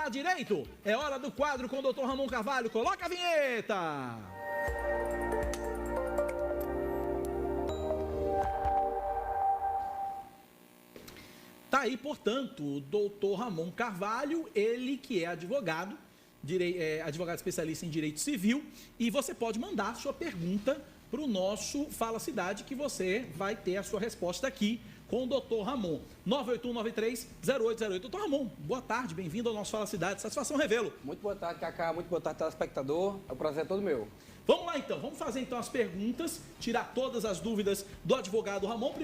falar direito? É hora do quadro com o Dr. Ramon Carvalho. Coloca a vinheta! Tá aí, portanto, o Dr. Ramon Carvalho, ele que é advogado, advogado especialista em direito civil, e você pode mandar sua pergunta para o nosso Fala Cidade, que você vai ter a sua resposta aqui com o Dr. Ramon. 981930808. Dr. Ramon, boa tarde, bem-vindo ao nosso Fala Cidade. Satisfação, revelo. Muito boa tarde, Cacá. Muito boa tarde, telespectador. É um prazer todo meu. Vamos lá, então. Vamos fazer, então, as perguntas, tirar todas as dúvidas do advogado Ramon.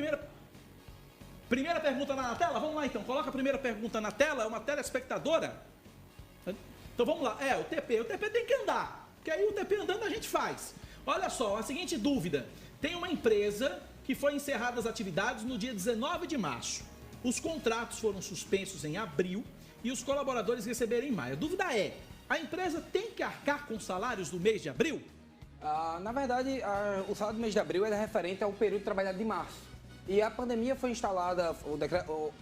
Primeira pergunta na tela? Vamos lá, então. Coloca a primeira pergunta na tela. É uma telespectadora. Então, vamos lá. O TP. O TP tem que andar, porque aí o TP andando a gente faz. Olha só, a seguinte dúvida. Tem uma empresa que foi encerrada as atividades no dia 19 de março. Os contratos foram suspensos em abril e os colaboradores receberam em maio. A dúvida é, a empresa tem que arcar com os salários do mês de abril? Na verdade, o salário do mês de abril é referente ao período trabalhado de março. E a pandemia foi instalada,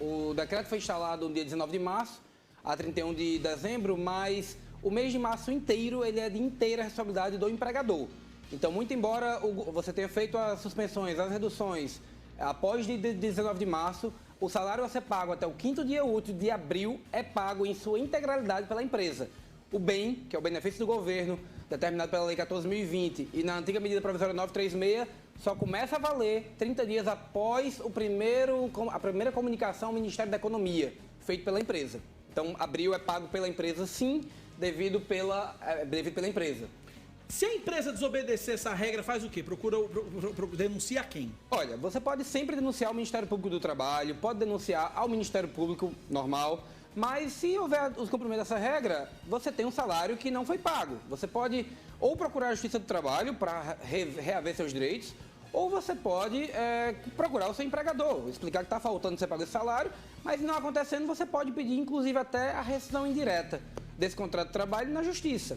o decreto foi instalado no dia 19 de março, a 31 de dezembro, mas o mês de março inteiro ele é de inteira responsabilidade do empregador. Então, muito embora você tenha feito as suspensões, as reduções, após de 19 de março, o salário a ser pago até o 5º dia útil de abril é pago em sua integralidade pela empresa. O BEM, que é o benefício do governo, determinado pela Lei 14.020 e na antiga medida provisória 936, só começa a valer 30 dias após a primeira comunicação ao Ministério da Economia, feito pela empresa. Então, abril é pago pela empresa, sim, devido pela empresa. Se a empresa desobedecer essa regra, faz o quê? Denuncia quem? Olha, você pode sempre denunciar ao Ministério Público do Trabalho, pode denunciar ao Ministério Público normal, mas se houver os cumprimentos dessa regra, você tem um salário que não foi pago. Você pode ou procurar a Justiça do Trabalho para reaver seus direitos, ou você pode procurar o seu empregador, explicar que está faltando você pagar esse salário, mas não acontecendo, você pode pedir, inclusive, até a rescisão indireta desse contrato de trabalho na Justiça.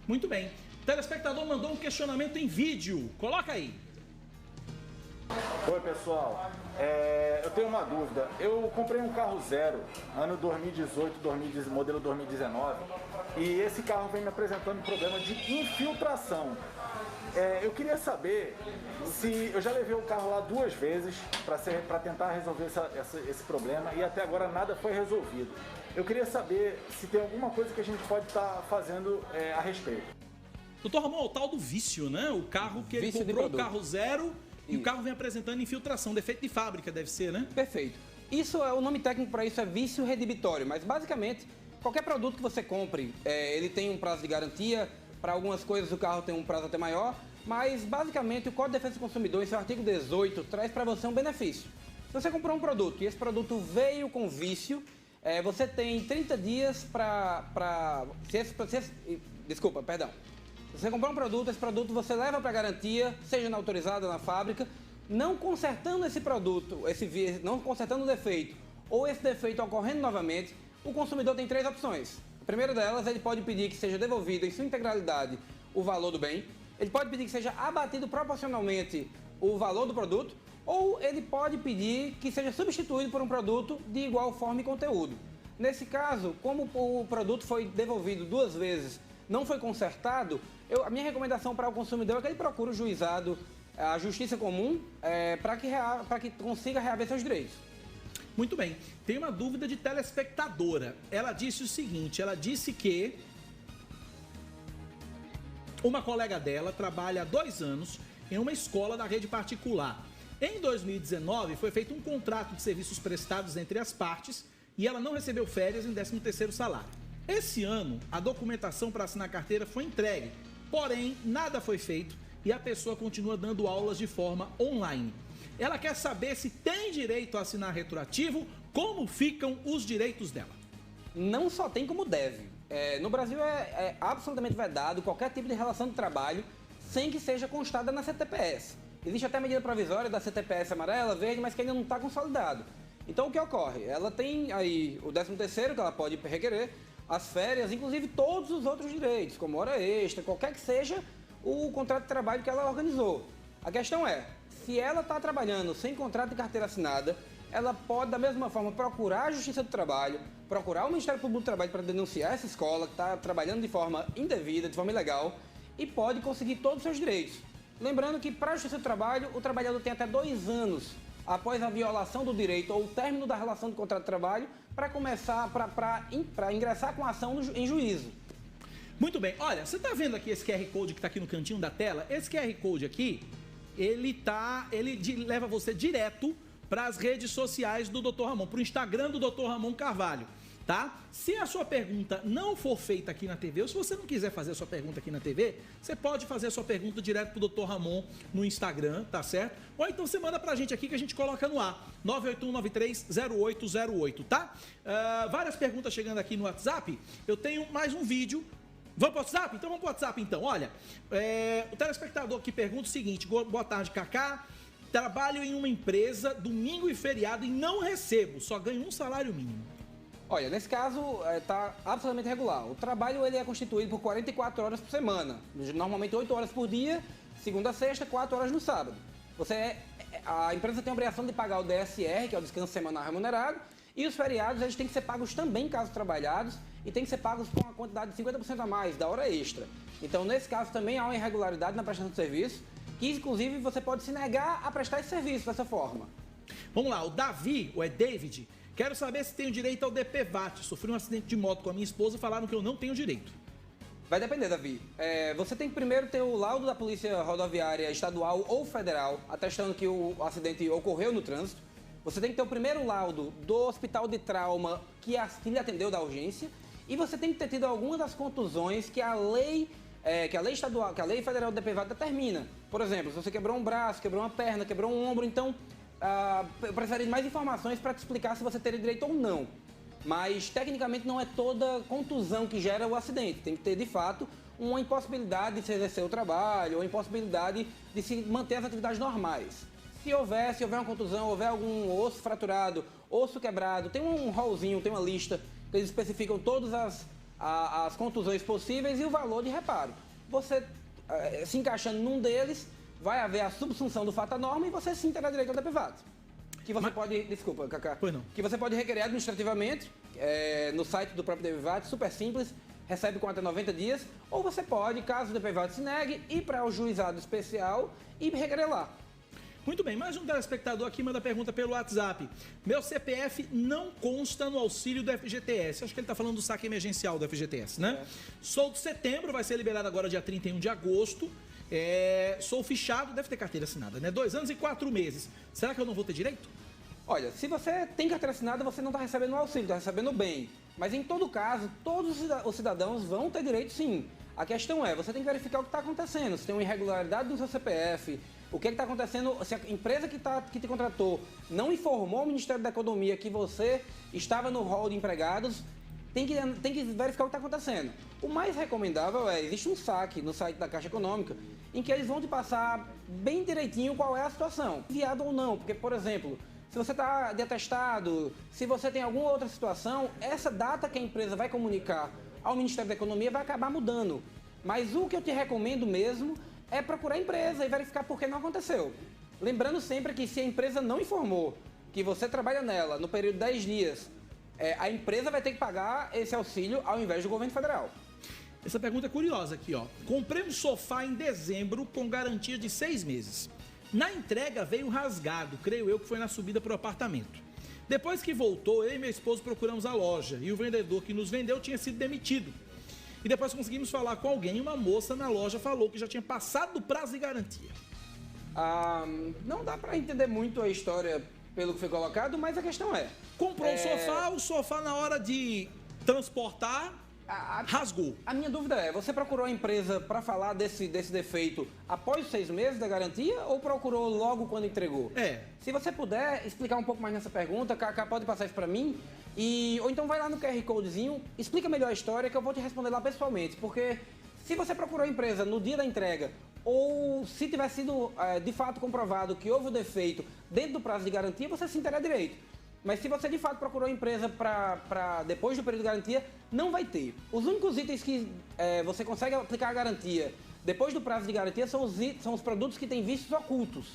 Muito bem. O telespectador mandou um questionamento em vídeo. Coloca aí. Oi, pessoal. Eu tenho uma dúvida. Eu comprei um carro zero, ano 2018, modelo 2019, e esse carro vem me apresentando problema de infiltração. Eu queria saber se eu já levei o carro lá 2 vezes para tentar resolver esse problema e até agora nada foi resolvido. Eu queria saber se tem alguma coisa que a gente pode estar fazendo a respeito. Doutor Ramon, o tal do vício, né? O carro que ele comprou, o carro zero, e o carro vem apresentando infiltração, defeito de fábrica deve ser, né? Perfeito. O nome técnico para isso é vício redibitório, mas basicamente, qualquer produto que você compre, ele tem um prazo de garantia, para algumas coisas o carro tem um prazo até maior, mas basicamente o Código de Defesa do Consumidor, em seu artigo 18, traz para você um benefício. Se você comprou um produto e esse produto veio com vício, você tem 30 dias Se você comprar um produto, esse produto você leva para garantia, seja na autorizada na fábrica, não consertando esse produto, não consertando o defeito, ou esse defeito ocorrendo novamente, o consumidor tem 3 opções. A primeira delas, ele pode pedir que seja devolvido em sua integralidade o valor do bem, ele pode pedir que seja abatido proporcionalmente o valor do produto, ou ele pode pedir que seja substituído por um produto de igual forma e conteúdo. Nesse caso, como o produto foi devolvido 2 vezes, não foi consertado, a minha recomendação para o consumidor é que ele procure o juizado, a justiça comum, para que consiga reaver seus direitos. Muito bem. Tem uma dúvida de telespectadora. Ela disse o seguinte, ela disse que uma colega dela trabalha há 2 anos em uma escola da rede particular. Em 2019, foi feito um contrato de serviços prestados entre as partes e ela não recebeu férias em 13º salário. Esse ano, a documentação para assinar a carteira foi entregue, porém, nada foi feito e a pessoa continua dando aulas de forma online. Ela quer saber se tem direito a assinar retroativo, como ficam os direitos dela. Não só tem como deve. No Brasil é absolutamente vedado qualquer tipo de relação de trabalho sem que seja constada na CTPS. Existe até medida provisória da CTPS amarela, verde, mas que ainda não está consolidado. Então o que ocorre? Ela tem aí o 13º que ela pode requerer, as férias, inclusive todos os outros direitos, como hora extra, qualquer que seja o contrato de trabalho que ela organizou. A questão é, se ela está trabalhando sem contrato de carteira assinada, ela pode, da mesma forma, procurar a Justiça do Trabalho, procurar o Ministério Público do Trabalho para denunciar essa escola que está trabalhando de forma indevida, de forma ilegal, e pode conseguir todos os seus direitos. Lembrando que, para a Justiça do Trabalho, o trabalhador tem até 2 anos após a violação do direito ou o término da relação de contrato de trabalho para começar, para ingressar com a ação em juízo. Muito bem. Olha, você está vendo aqui esse QR Code que está aqui no cantinho da tela? Esse QR Code aqui, ele leva você direto para as redes sociais do Dr. Ramon, para o Instagram do Dr. Ramon Carvalho, tá? Se a sua pergunta não for feita aqui na TV, ou se você não quiser fazer a sua pergunta aqui na TV, você pode fazer a sua pergunta direto para o Dr. Ramon no Instagram, tá certo? Ou então você manda para a gente aqui que a gente coloca no ar, 981930808, tá? Várias perguntas chegando aqui no WhatsApp. Eu tenho mais um vídeo. Vamos para o WhatsApp? Então vamos para o WhatsApp então. Olha, o telespectador aqui pergunta o seguinte: boa tarde, Cacá. Trabalho em uma empresa, domingo e feriado, e não recebo, só ganho um salário mínimo. Olha, nesse caso, está absolutamente regular. O trabalho ele é constituído por 44 horas por semana. Normalmente 8 horas por dia, segunda a sexta, 4 horas no sábado. A empresa tem a obrigação de pagar o DSR, que é o descanso semanal remunerado, e os feriados eles têm que ser pagos também, caso trabalhados, e tem que ser pagos com uma quantidade de 50% a mais da hora extra. Então, nesse caso, também há uma irregularidade na prestação de serviço, que inclusive você pode se negar a prestar esse serviço dessa forma. Vamos lá, o Davi, ou é David, quero saber se tenho direito ao DPVAT. Sofri um acidente de moto com a minha esposa e falaram que eu não tenho direito. Vai depender, Davi. Você tem que primeiro ter o laudo da Polícia Rodoviária Estadual ou Federal, atestando que o acidente ocorreu no trânsito. Você tem que ter o primeiro laudo do Hospital de Trauma que lhe atendeu da urgência. E você tem que ter tido alguma das contusões que a lei estadual, que a lei federal do DPVAT determina. Por exemplo, se você quebrou um braço, quebrou uma perna, quebrou um ombro, então eu precisaria de mais informações para te explicar se você teria direito ou não. Mas, tecnicamente, não é toda contusão que gera o acidente. Tem que ter, de fato, uma impossibilidade de se exercer o trabalho, ou impossibilidade de se manter as atividades normais. Se houver uma contusão, houver algum osso fraturado, osso quebrado, tem um rolzinho, tem uma lista que eles especificam todas as contusões possíveis e o valor de reparo. Você, se encaixando num deles, vai haver a subsunção do fato à norma e você sim terá direito ao DPVAT. Que você pode... Desculpa, Cacá. Pois não. Que você pode requerer administrativamente no site do próprio DPVAT, super simples, recebe com até 90 dias, ou você pode, caso o DPVAT se negue, ir para o juizado especial e requerer lá. Muito bem, mais um telespectador aqui manda pergunta pelo WhatsApp. Meu CPF não consta no auxílio do FGTS. Acho que ele está falando do saque emergencial do FGTS, né? Sou de setembro, vai ser liberado agora dia 31 de agosto. Sou fichado, deve ter carteira assinada, né? 2 anos e 4 meses. Será que eu não vou ter direito? Olha, se você tem carteira assinada, você não está recebendo o auxílio, está recebendo o bem. Mas em todo caso, todos os cidadãos vão ter direito sim. A questão é, você tem que verificar o que está acontecendo. Se tem uma irregularidade no seu CPF, o que está acontecendo, se a empresa que te contratou não informou o Ministério da Economia que você estava no rol de empregados, tem que verificar o que está acontecendo. O mais recomendável existe um saque no site da Caixa Econômica, em que eles vão te passar bem direitinho qual é a situação, enviado ou não, porque, por exemplo, se você está de atestado, se você tem alguma outra situação, essa data que a empresa vai comunicar ao Ministério da Economia vai acabar mudando. Mas o que eu te recomendo mesmo é procurar a empresa e verificar por que não aconteceu. Lembrando sempre que se a empresa não informou que você trabalha nela no período de 10 dias, a empresa vai ter que pagar esse auxílio ao invés do governo federal. Essa pergunta é curiosa aqui, ó. Comprei um sofá em dezembro com garantia de 6 meses. Na entrega veio rasgado, creio eu que foi na subida para o apartamento. Depois que voltou, eu e meu esposo procuramos a loja e o vendedor que nos vendeu tinha sido demitido. E depois conseguimos falar com alguém e uma moça na loja falou que já tinha passado do prazo de garantia. Não dá para entender muito a história pelo que foi colocado, mas a questão é... Comprou o sofá na hora de transportar, rasgou. A minha dúvida é, você procurou a empresa para falar desse defeito após os 6 meses da garantia ou procurou logo quando entregou? Se você puder explicar um pouco mais nessa pergunta, Cacá pode passar isso para mim, ou então vai lá no QR Codezinho, explica melhor a história que eu vou te responder lá pessoalmente, porque se você procurou a empresa no dia da entrega ou se tiver sido de fato comprovado que houve o defeito dentro do prazo de garantia, você sim terá direito. Mas se você de fato procurou a empresa para depois do período de garantia, não vai ter. Os únicos itens que você consegue aplicar a garantia depois do prazo de garantia são os produtos que têm vícios ocultos.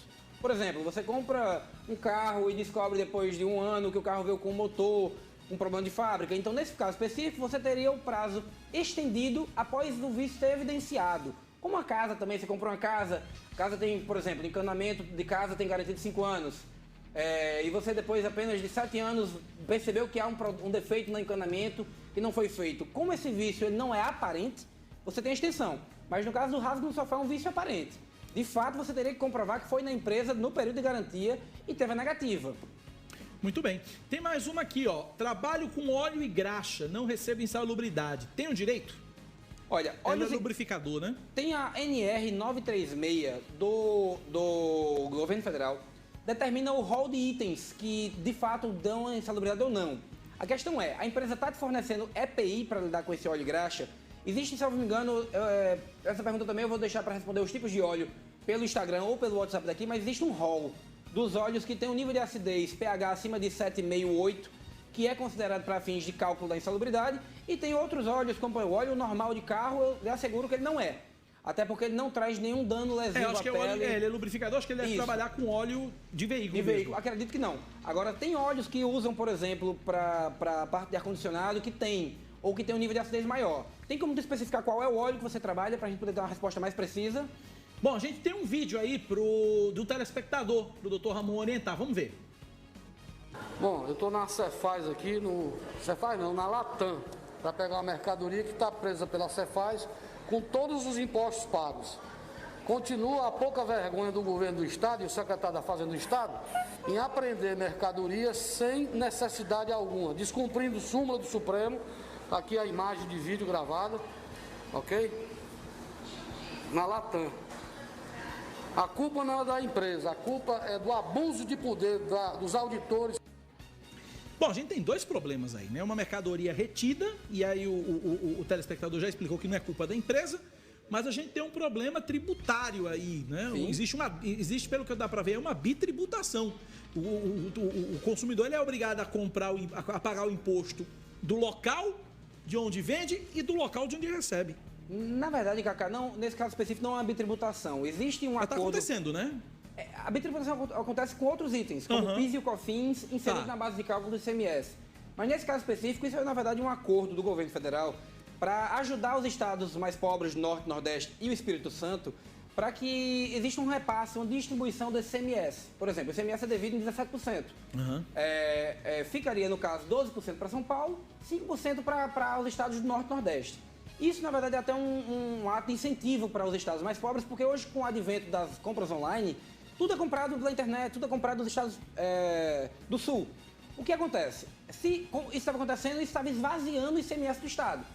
Por exemplo, você compra um carro e descobre depois de um ano que o carro veio com motor, um problema de fábrica. Então, nesse caso específico, você teria o prazo estendido após o vício ser evidenciado. Como a casa também, você comprou uma casa, a casa tem, por exemplo, encanamento de casa tem garantia de 5 anos. E você depois apenas de 7 anos percebeu que há um defeito no encanamento que não foi feito. Como esse vício ele não é aparente, você tem a extensão. Mas no caso do rasgo no sofá é um vício aparente. De fato, você teria que comprovar que foi na empresa no período de garantia e teve a negativa. Muito bem. Tem mais uma aqui, ó. Trabalho com óleo e graxa, não recebo insalubridade. Tem o direito? Olha, óleo é lubrificador, né? Tem a NR 936 do governo federal, determina o rol de itens que de fato dão a insalubridade ou não. A questão é, a empresa está te fornecendo EPI para lidar com esse óleo e graxa? Existe, se eu não me engano, essa pergunta também eu vou deixar para responder os tipos de óleo pelo Instagram ou pelo WhatsApp daqui, mas existe um rol dos óleos que tem um nível de acidez pH acima de 7,5, 8, que é considerado para fins de cálculo da insalubridade, e tem outros óleos, como o óleo normal de carro, eu lhe asseguro que ele não é. Até porque ele não traz nenhum dano lesivo à pele. Óleo, ele é lubrificador, acho que ele deve trabalhar com óleo de veículo. Acredito que não. Agora, tem óleos que usam, por exemplo, para a parte de ar-condicionado que tem, ou que tem um nível de acidez maior. Tem como tu especificar qual é o óleo que você trabalha para a gente poder dar uma resposta mais precisa? Bom, a gente tem um vídeo aí do telespectador, pro Dr. Ramon orientar. Vamos ver. Bom, eu estou na Cefaz aqui, na Latam, para pegar uma mercadoria que está presa pela Cefaz com todos os impostos pagos. Continua a pouca vergonha do governo do Estado e o secretário da Fazenda do Estado em apreender mercadorias sem necessidade alguma, descumprindo súmula do Supremo. Aqui a imagem de vídeo gravada, ok? Na Latam. A culpa não é da empresa, a culpa é do abuso de poder dos auditores. Bom, a gente tem dois problemas aí, né? Uma mercadoria retida, e aí o telespectador já explicou que não é culpa da empresa, mas a gente tem um problema tributário aí, né? Existe, pelo que dá para ver, uma bitributação. O consumidor ele é obrigado a a pagar o imposto do local de onde vende e do local de onde recebe. Na verdade, Cacá, nesse caso específico não é uma bitributação. Existe um acordo... Está acontecendo, né? A bitributação acontece com outros itens, como o PIS e o COFINS, inseridos na base de cálculo do ICMS. Mas nesse caso específico, isso é, na verdade, um acordo do governo federal para ajudar os estados mais pobres do Norte, Nordeste e o Espírito Santo para que exista um repasse, uma distribuição do ICMS. Por exemplo, o ICMS é devido em 17%. Ficaria, no caso, 12% para São Paulo, 5% para os estados do Norte e Nordeste. Isso, na verdade, é até um ato de incentivo para os estados mais pobres, porque hoje, com o advento das compras online, tudo é comprado pela internet, tudo é comprado nos estados do Sul. O que acontece? Se isso estava acontecendo, isso estava esvaziando o ICMS do estado.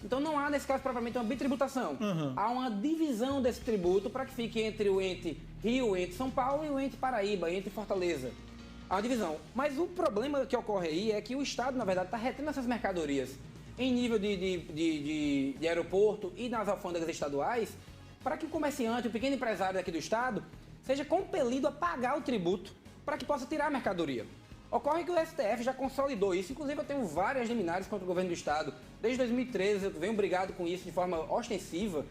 Então não há, nesse caso, propriamente uma bitributação. Há uma divisão desse tributo para que fique entre o ente Rio, o ente São Paulo e o ente Paraíba, o ente Fortaleza. Há uma divisão. Mas o problema que ocorre aí é que o estado, na verdade, está retendo essas mercadorias em nível de aeroporto e nas alfândegas estaduais, para que o comerciante, o pequeno empresário daqui do estado, seja compelido a pagar o tributo para que possa tirar a mercadoria. Ocorre que o STF já consolidou isso, inclusive eu tenho várias liminares contra o governo do estado. Desde 2013 eu venho brigado com isso de forma ostensiva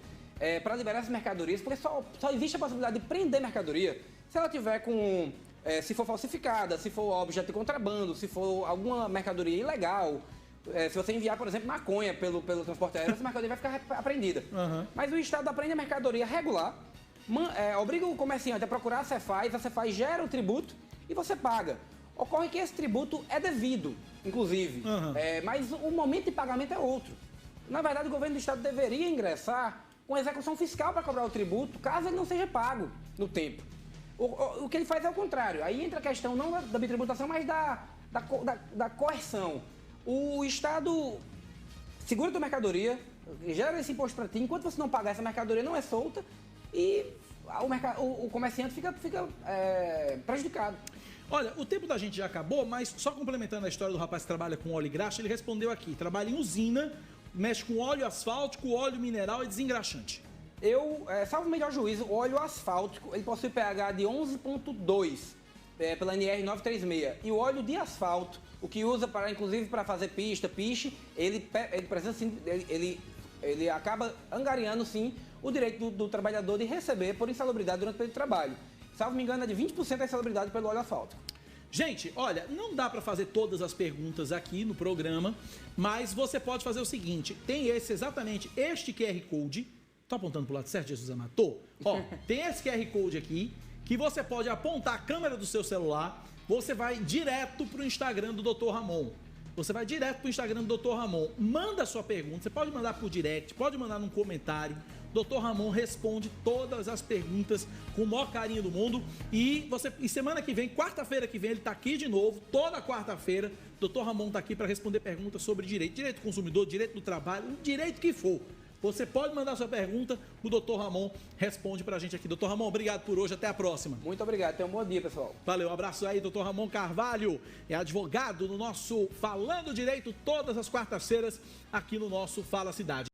para liberar essas mercadorias, porque só existe a possibilidade de prender mercadoria se ela tiver com... se for falsificada, se for objeto de contrabando, se for alguma mercadoria ilegal. Se você enviar, por exemplo, maconha pelo transporte aéreo, essa mercadoria vai ficar apreendida. Mas o Estado apreende a mercadoria regular, obriga o comerciante a procurar a Cefaz gera o tributo e você paga. Ocorre que esse tributo é devido, inclusive, mas o momento de pagamento é outro. Na verdade, o governo do Estado deveria ingressar com execução fiscal para cobrar o tributo, caso ele não seja pago no tempo. O que ele faz é o contrário. Aí entra a questão não da bitributação, mas da coerção. O Estado segura a tua mercadoria, gera esse imposto para ti, enquanto você não pagar essa mercadoria não é solta e o comerciante fica prejudicado. Olha, o tempo da gente já acabou, mas só complementando a história do rapaz que trabalha com óleo e graxa, ele respondeu aqui, trabalha em usina, mexe com óleo asfáltico, óleo mineral e desengraxante. Salvo o melhor juízo, o óleo asfáltico, ele possui pH de 11,2 pela NR 936. E o óleo de asfalto, o que usa inclusive para fazer piche, ele acaba angariando sim o direito do trabalhador de receber por insalubridade durante o período de trabalho. salvo me engano, é de 20% da insalubridade pelo óleo asfáltico. Gente, olha, não dá para fazer todas as perguntas aqui no programa, mas você pode fazer o seguinte, tem exatamente este QR Code, tô apontando pro lado certo, Jesus Amado? Ó, tem esse QR Code aqui, que você pode apontar a câmera do seu celular, você vai direto pro Instagram do Dr. Ramon. Você vai direto pro Instagram do Dr. Ramon, manda a sua pergunta, você pode mandar por direct, pode mandar num comentário. Dr. Ramon responde todas as perguntas com o maior carinho do mundo. E semana que vem, quarta-feira que vem, ele está aqui de novo, toda quarta-feira. Dr. Ramon está aqui para responder perguntas sobre direito do consumidor, direito do trabalho, o direito que for. Você pode mandar sua pergunta, o Dr. Ramon responde pra gente aqui. Dr. Ramon, obrigado por hoje, até a próxima. Muito obrigado, tenha um bom dia, pessoal. Valeu, um abraço aí, Dr. Ramon Carvalho, é advogado no nosso Falando Direito todas as quartas-feiras aqui no nosso Fala Cidade.